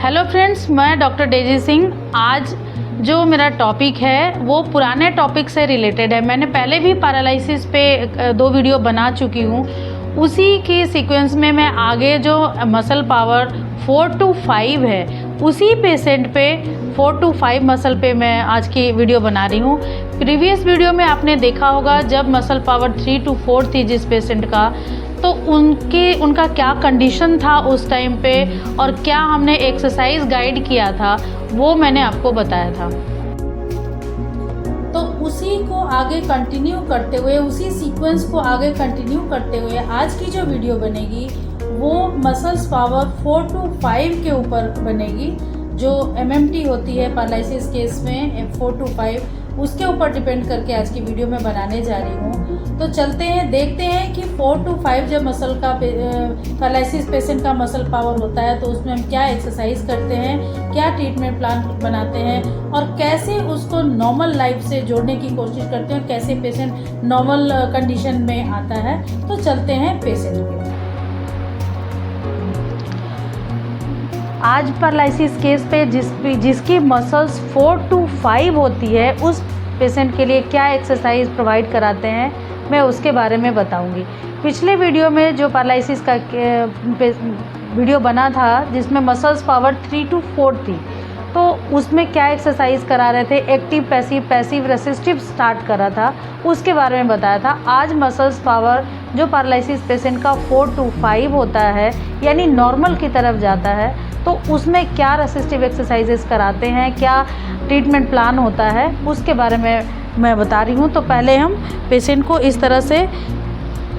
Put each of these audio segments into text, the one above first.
Hello friends, मैं doctor Daisy Singh. आज जो मेरा टॉपिक है वो पुराने टॉपिक से रिलेटेड है। मैंने पहले भी पैरालिसिस पे 2 वीडियो बना चुकी हूँ। उसी की सीक्वेंस में मैं आगे जो मसल पावर 4 to 5 है, उसी पेशेंट पे 4 to 5 मसल पे मैं आज की वीडियो बना रही हूँ। प्रीवियस वीडियो में आपने देखा होगा जब मसल पावर 3 to 4 थी जिस पेशेंट का, तो उनका क्या कंडीशन था उस टाइम पे और क्या हमने एक्सरसाइज गाइड किया था वो मैंने आपको बताया था। तो उसी को आगे कंटिन्यू करते हुए, उसी सीक्वेंस को आगे कंटिन्यू करते हुए आज की जो वीडियो बनेगी वो मसल्स पावर 4 to 5 के ऊपर बनेगी। जो MMT होती है पैरालिसिस केस में 4 to 5, उसके ऊपर डिपेंड करके आज की वीडियो में बनाने जा रही हूँ। तो चलते हैं, देखते हैं कि 4 to 5 जब मसल का पैरालिसिस पेशेंट का मसल पावर होता है तो उसमें हम क्या एक्सरसाइज करते हैं, क्या ट्रीटमेंट प्लान बनाते हैं और कैसे उसको नॉर्मल लाइफ से जोड़ने की कोशिश करते हैं, कैसे पेशेंट नॉर्मल कंडीशन में आता है। तो चलते हैं पेशेंट के। आज पैरालिसिस केस पे जिसकी मसल्स 4 to 5 होती है उस पेशेंट के लिए क्या एक्सरसाइज प्रोवाइड कराते हैं मैं उसके बारे में बताऊंगी। पिछले वीडियो में जो पैरालिसिस का वीडियो बना था जिसमें मसल्स पावर 3 to 4 थी, तो उसमें क्या एक्सरसाइज करा रहे थे, एक्टिव पैसिव रेसिस्टिव स्टार्ट करा था, उसके बारे में बताया था। आज मसल्स पावर जो पैरालिसिस पेशेंट का 4 to 5 होता है यानी नॉर्मल की तरफ जाता है, तो उसमें क्या रेसिस्टिव एक्सरसाइजेस कराते हैं, क्या ट्रीटमेंट प्लान होता है, उसके बारे में मैं बता रही हूँ। तो पहले हम पेशेंट को इस तरह से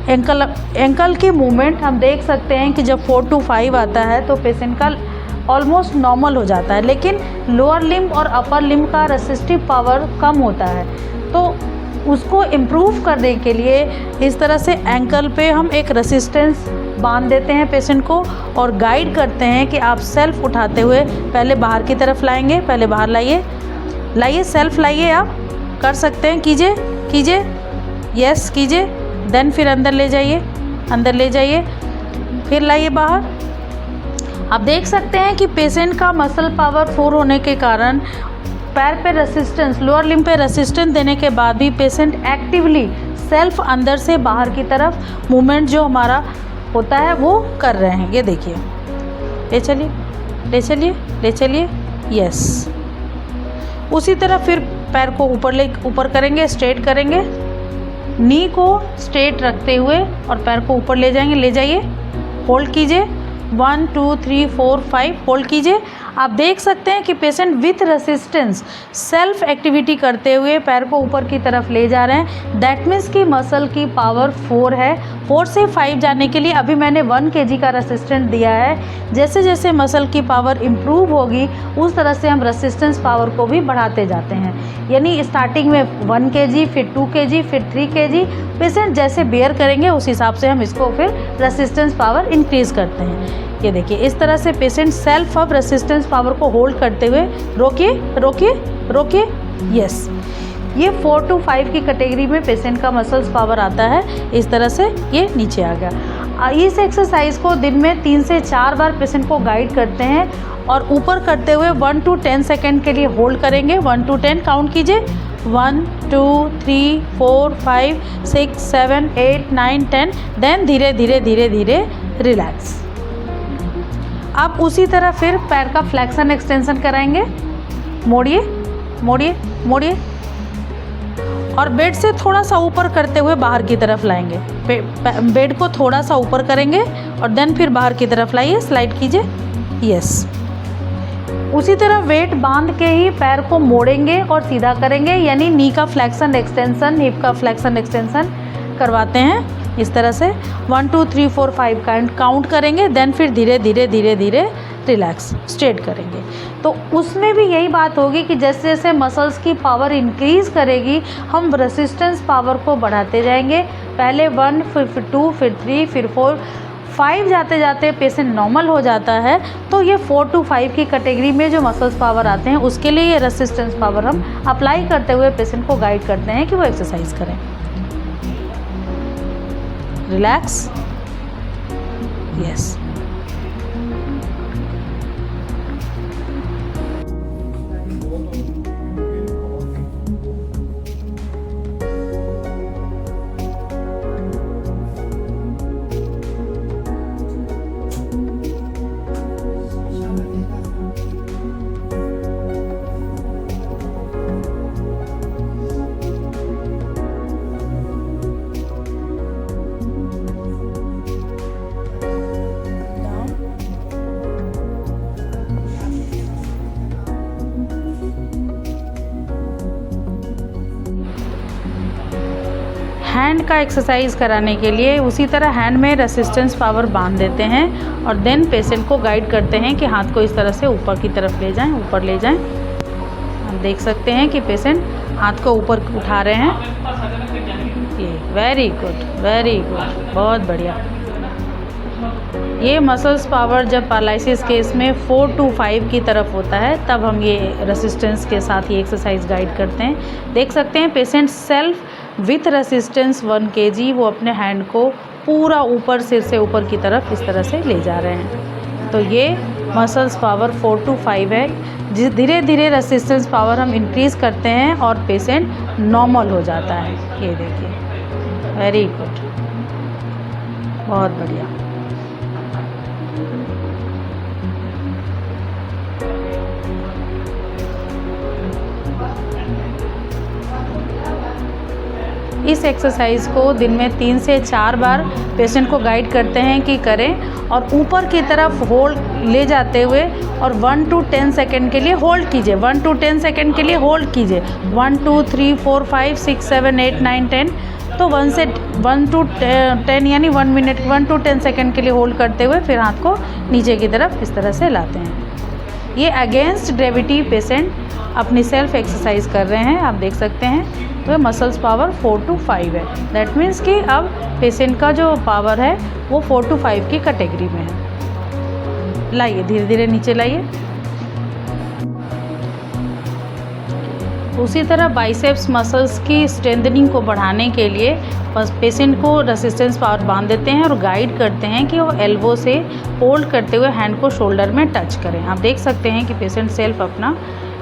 एंकल की मूवमेंट हम देख सकते हैं कि जब 4 to 5 आता है तो पेशेंट का ऑलमोस्ट नॉर्मल हो जाता है, लेकिन लोअर लिम्ब और अपर लिम्ब का रेसिस्टिव पावर कम होता है। तो उसको इम्प्रूव करने के लिए इस तरह से एंकल पे हम एक रेसिस्टेंस बांध देते हैं पेशेंट को और गाइड करते हैं कि आप सेल्फ उठाते हुए पहले बाहर की तरफ लाएंगे, पहले बाहर लाइए, सेल्फ लाइए, आप कर सकते हैं, कीजिए, यस कीजिए, देन फिर अंदर ले जाइए, फिर लाइए बाहर। आप देख सकते हैं कि पेशेंट का मसल पावर 4 होने के कारण पैर पे रेसिस्टेंस, लोअर लिम्ब पे रेसिस्टेंस देने के बाद भी पेशेंट एक्टिवली सेल्फ अंदर से बाहर की तरफ मूवमेंट जो हमारा होता है वो कर रहे हैं। ये देखिए, ले चलिए, यस। उसी तरह फिर पैर को ऊपर करेंगे, स्ट्रेट करेंगे, नी को स्ट्रेट रखते हुए और पैर को ऊपर ले जाइए, होल्ड कीजिए, 1 2 3 4 5 होल्ड कीजिए। आप देख सकते हैं कि patient with resistance self activity करते हुए पैर को ऊपर की तरफ ले जा रहे हैं। दैट मीन्स कि मसल की पावर 4 है। 4 से 5 जाने के लिए अभी मैंने 1 kg का रेसिस्टेंस दिया है। जैसे जैसे मसल की पावर इम्प्रूव होगी उस तरह से हम रेसिस्टेंस पावर को भी बढ़ाते जाते हैं। यानी स्टार्टिंग में 1 kg, फिर 2 kg, फिर 3 kg, पेशेंट जैसे बेयर करेंगे उस हिसाब से हम इसको फिर रेसिस्टेंस पावर इंक्रीज़ करते हैं। ये देखिए, इस तरह से पेशेंट सेल्फ अब रेसिस्टेंस पावर को होल्ड करते हुए रोकिए, यस। ये 4 to 5 की कैटेगरी में पेशेंट का मसल्स पावर आता है। इस तरह से ये नीचे आ गया। इस एक्सरसाइज को दिन में 3 से 4 बार पेशेंट को गाइड करते हैं और ऊपर करते हुए 1 to 10 सेकेंड के लिए होल्ड करेंगे। 1 to 10 काउंट कीजिए, 1 2 3 4 5 6 7 8 9 10, देन धीरे धीरे रिलैक्स। आप उसी तरह फिर पैर का फ्लेक्शन एक्सटेंशन कराएंगे, मोड़िए और बेड से थोड़ा सा ऊपर करते हुए बाहर की तरफ लाएंगे। बेड को थोड़ा सा ऊपर करेंगे और देन फिर बाहर की तरफ लाइए, स्लाइड कीजिए, यस। उसी तरह वेट बांध के ही पैर को मोड़ेंगे और सीधा करेंगे, यानी नी का फ्लेक्शन एक्सटेंशन, हिप का फ्लेक्शन एक्सटेंशन करवाते हैं। इस तरह से 1 2 3 4 5 काउंट करेंगे, देन फिर धीरे धीरे रिलैक्स स्ट्रेट करेंगे। तो उसमें भी यही बात होगी कि जैसे जैसे मसल्स की पावर इंक्रीज़ करेगी हम रेसिस्टेंस पावर को बढ़ाते जाएंगे। पहले 1, फिर 2, फिर 3, फिर 4, 5 जाते जाते पेशेंट नॉर्मल हो जाता है। तो ये 4 to 5 की कैटेगरी में जो मसल्स पावर आते हैं उसके लिए ये रेसिस्टेंस पावर हम अप्लाई करते हुए पेशेंट को गाइड करते हैं कि वो एक्सरसाइज करें। Relax, yes. हैंड का एक्सरसाइज कराने के लिए उसी तरह हैंड में रेसिस्टेंस पावर बांध देते हैं और देन पेशेंट को गाइड करते हैं कि हाथ को इस तरह से ऊपर की तरफ ले जाएं, ऊपर ले जाएं। हम देख सकते हैं कि पेशेंट हाथ को ऊपर उठा रहे हैं। ये वेरी गुड, वेरी गुड, बहुत बढ़िया। ये मसल्स पावर जब पैरालिसिस केस में 4 to 5 की तरफ होता है तब हम ये रेसिस्टेंस के साथ ये एक्सरसाइज गाइड करते हैं। देख सकते हैं patient self with resistance 1 kg वो अपने हैंड को पूरा ऊपर सिर से ऊपर की तरफ इस तरह से ले जा रहे हैं। तो ये मसल्स पावर 4 to 5 है। धीरे धीरे रेसिस्टेंस पावर हम इंक्रीज़ करते हैं और पेशेंट नॉर्मल हो जाता है। ये देखिए, वेरी गुड, बहुत बढ़िया। इस एक्सरसाइज को दिन में 3 से 4 बार पेशेंट को गाइड करते हैं कि करें और ऊपर की तरफ होल्ड ले जाते हुए और 1 to 10 सेकेंड के लिए होल्ड कीजिए। 1 to 10 सेकेंड के लिए होल्ड कीजिए। 1 2 3 4 5 6 7 8 9 10 तो 1 to 10 यानी 1 मिनट 1 to 10 सेकेंड के लिए होल्ड करते हुए फिर हाथ को नीचे की तरफ इस तरह से लाते हैं। ये अगेंस्ट ग्रेविटी पेशेंट अपनी सेल्फ एक्सरसाइज कर रहे हैं, आप देख सकते हैं। तो मसल्स पावर 4 to 5 है। दैट मीन्स कि अब पेशेंट का जो पावर है वो 4 to 5 की कैटेगरी में है। लाइए, धीरे धीरे नीचे लाइए। उसी तरह बाइसेप्स मसल्स की स्ट्रेंथनिंग को बढ़ाने के लिए पेशेंट को रेसिस्टेंस पावर बांध देते हैं और गाइड करते हैं कि वो एल्बो से होल्ड करते हुए हैंड को शोल्डर में टच करें। आप देख सकते हैं कि पेशेंट सेल्फ अपना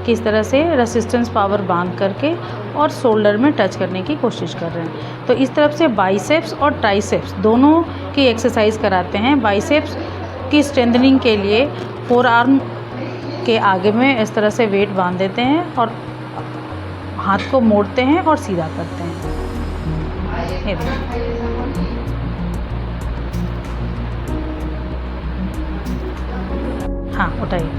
किस तरह से रेसिस्टेंस पावर बांध करके और शोल्डर में टच करने की कोशिश कर रहे हैं। तो इस तरफ से बाइसेप्स और ट्राइसेप्स दोनों की एक्सरसाइज कराते हैं। बाइसेप्स की स्ट्रेंथनिंग के लिए फोर आर्म के आगे में इस तरह से वेट बांध देते हैं और हाथ को मोड़ते हैं और सीधा करते हैं। ये देखिए, हाँ उठाइए।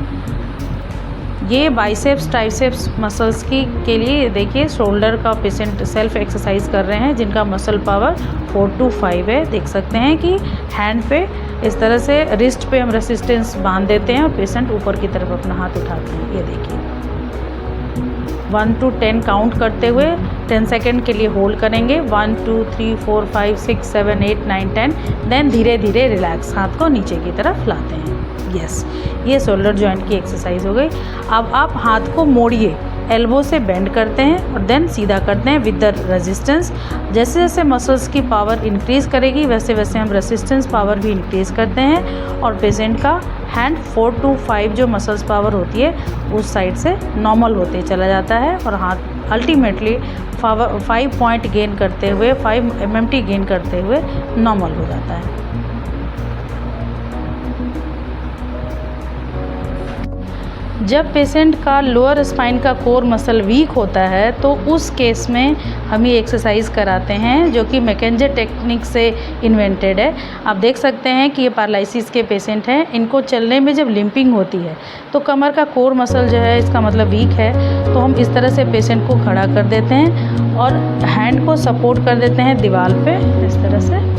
ये बाइसेप्स ट्राइसेप्स मसल्स की के लिए देखिए शोल्डर का पेशेंट सेल्फ एक्सरसाइज कर रहे हैं जिनका मसल पावर 4 to 5 है। देख सकते हैं कि हैंड पे इस तरह से रिस्ट पे हम रेसिस्टेंस बांध देते हैं और पेशेंट ऊपर की तरफ अपना हाथ उठाते हैं। ये देखिए, 1 to 10 काउंट करते हुए 10 सेकेंड के लिए होल्ड करेंगे। 1 2 3 4 5 6 7 8 9 10 देन धीरे धीरे रिलैक्स हाथ को नीचे की तरफ लाते हैं। यस, ये शोल्डर जॉइंट की एक्सरसाइज हो गई। अब आप हाथ को मोड़िए, एल्बो से बेंड करते हैं और देन सीधा करते हैं विद द रेजिस्टेंस। जैसे जैसे मसल्स की पावर इंक्रीज़ करेगी वैसे वैसे हम रेसिस्टेंस पावर भी इंक्रीज़ करते हैं और पेशेंट का हैंड 4 to 5 जो मसल्स पावर होती है उस साइड से नॉर्मल होते चला जाता है और हाथ अल्टीमेटली 5 पॉइंट गेन करते हुए 5 mm गेन करते हुए नॉर्मल हो जाता है। जब पेशेंट का लोअर स्पाइन का कोर मसल वीक होता है तो उस केस में हम ये एक्सरसाइज कराते हैं जो कि मैकेंजे टेक्निक से इन्वेंटेड है। आप देख सकते हैं कि ये पैरालिसिस के पेशेंट हैं। इनको चलने में जब लिम्पिंग होती है तो कमर का कोर मसल जो है इसका मतलब वीक है, तो हम इस तरह से पेशेंट को खड़ा कर देते हैं और हैंड को सपोर्ट कर देते हैं दीवार पे इस तरह से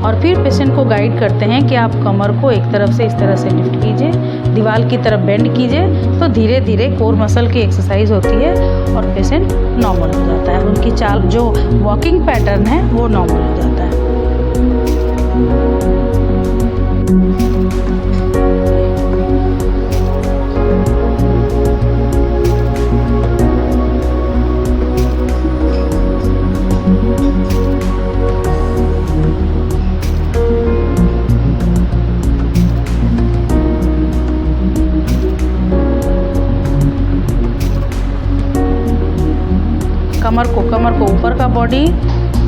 और फिर पेशेंट को गाइड करते हैं कि आप कमर को एक तरफ से इस तरह से लिफ्ट कीजिए, दीवार की तरफ बेंड कीजिए। तो धीरे धीरे कोर मसल की एक्सरसाइज होती है और पेशेंट नॉर्मल हो जाता है। उनकी चाल जो वॉकिंग पैटर्न है वो नॉर्मल हो जाता है। कमर को ऊपर का बॉडी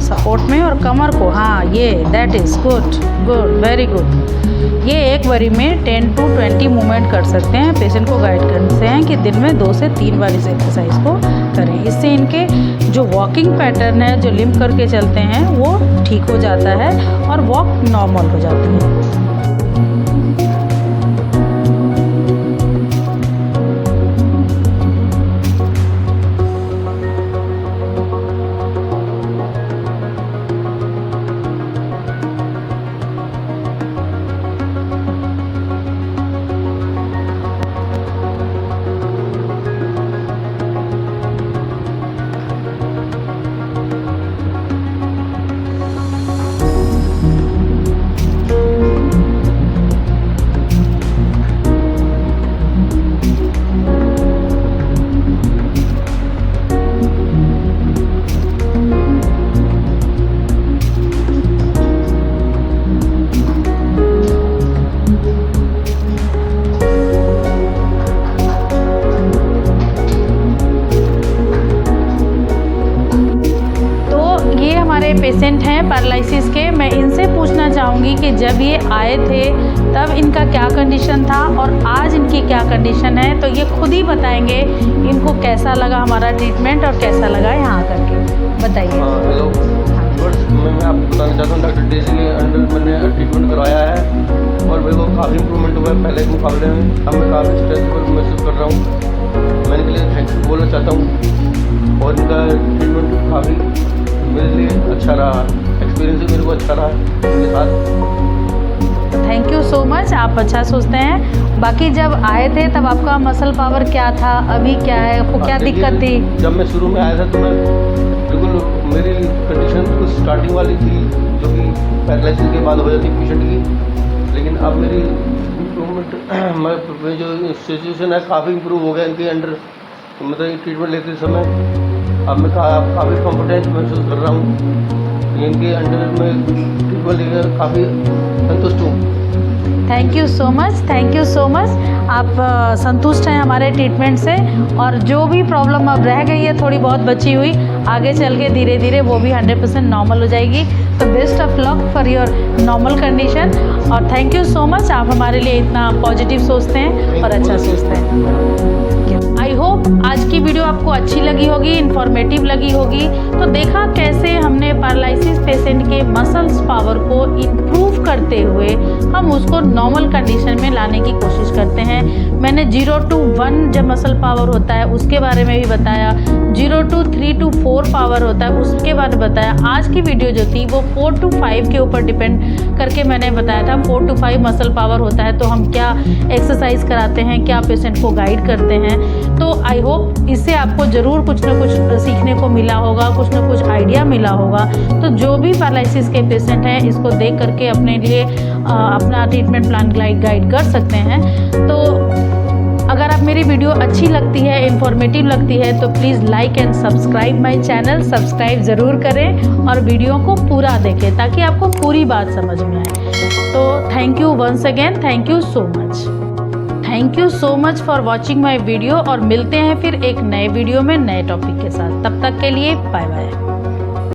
सपोर्ट में और कमर को, हाँ ये that is good good very good. ये एक बारी में 10 to 20 मूवमेंट कर सकते हैं। पेशेंट को गाइड करते हैं कि दिन में 2 से 3 बार इस एक्सरसाइज को करें। इससे इनके जो वॉकिंग पैटर्न है, जो लिम्प करके चलते हैं वो ठीक हो जाता है और वॉक नॉर्मल हो जाती है। पेशेंट हैं पैरालिसिस के, मैं इनसे पूछना चाहूँगी कि जब ये आए थे तब इनका क्या कंडीशन था और आज इनकी क्या कंडीशन है। तो ये खुद ही बताएंगे इनको कैसा लगा हमारा ट्रीटमेंट और कैसा लगा यहाँ आकर के। बताइए। हेलो बस मैं आपको बताना चाहता हूँ डॉक्टर डेजी के अंडर मैंने ट्रीटमेंट करवाया है और मेरे को काफ़ी इंप्रूवमेंट हुआ है पहले के मुकाबले में। अब मैं काफ़ी स्ट्रेसफुल महसूस कर रहा हूँ। मैं इनके लिए थैंक यू बोलना चाहता हूँ और इनका ट्रीटमेंट काफ़ी मेरे लिए अच्छा रहा, एक्सपीरियंस भी मेरे को अच्छा रहा इनके साथ। थैंक यू सो मच, आप अच्छा सोचते हैं। बाकी जब आए थे तब आपका मसल पावर क्या था, अभी क्या है, आपको क्या दिक्कत थी? जब मैं शुरू में आया था तो मैं बिल्कुल मेरी कंडीशन बिल्कुल स्टार्टिंग वाली थी जो कि पैरालिसिस के बाद हो जाती पेशेंट की, लेकिन अब मेरी इम्प्रूवमेंट मैं जो सिचुएशन है काफ़ी इम्प्रूव हो गया इनके अंडर। मतलब ट्रीटमेंट लेते समय अब मैं काफ़ी कॉन्फिडेंस महसूस कर रहा हूँ। इनके अंडर में ट्रीटमेंट लेकर काफ़ी संतुष्ट हूँ। Thank you so much, thank you so much. आप संतुष्ट हैं हमारे ट्रीटमेंट से और जो भी प्रॉब्लम अब रह गई है थोड़ी बहुत बची हुई, आगे चल के धीरे धीरे वो भी 100% नॉर्मल हो जाएगी। तो best of luck for your normal condition और थैंक यू सो मच, आप हमारे लिए इतना पॉजिटिव सोचते हैं और अच्छा सोचते हैं। आई होप आज की वीडियो आपको अच्छी लगी होगी, इन्फॉर्मेटिव लगी होगी। तो देखा कैसे हमने पैरालिसिस पेशेंट के मसल्स पावर को इम्प्रूव करते हुए हम उसको नॉर्मल कंडीशन में लाने की कोशिश करते हैं। मैंने 0 to 1 जब मसल पावर होता है उसके बारे में भी बताया, 0 to 3 to 4 पावर होता है उसके बारे में बताया। आज की वीडियो जो थी वो 4 to 5 के ऊपर डिपेंड करके मैंने बताया था। 4 to 5 मसल पावर होता है तो हम क्या एक्सरसाइज कराते हैं, क्या पेशेंट को गाइड करते हैं। तो आई होप इससे आपको ज़रूर कुछ ना कुछ सीखने को मिला होगा, कुछ ना कुछ आइडिया मिला होगा। तो जो भी पैरालिसिस के पेशेंट हैं इसको देख करके अपने लिए अपना ट्रीटमेंट प्लान गाइड कर सकते हैं। तो अगर आप मेरी वीडियो अच्छी लगती है, इन्फॉर्मेटिव लगती है तो please like and subscribe my channel, subscribe ज़रूर करें और वीडियो को पूरा देखें ताकि आपको पूरी बात समझ में आए। तो thank you once again, thank you so much, thank you so much for watching my video और मिलते हैं फिर एक नए वीडियो में नए टॉपिक के साथ। तब तक के लिए बाय बाय।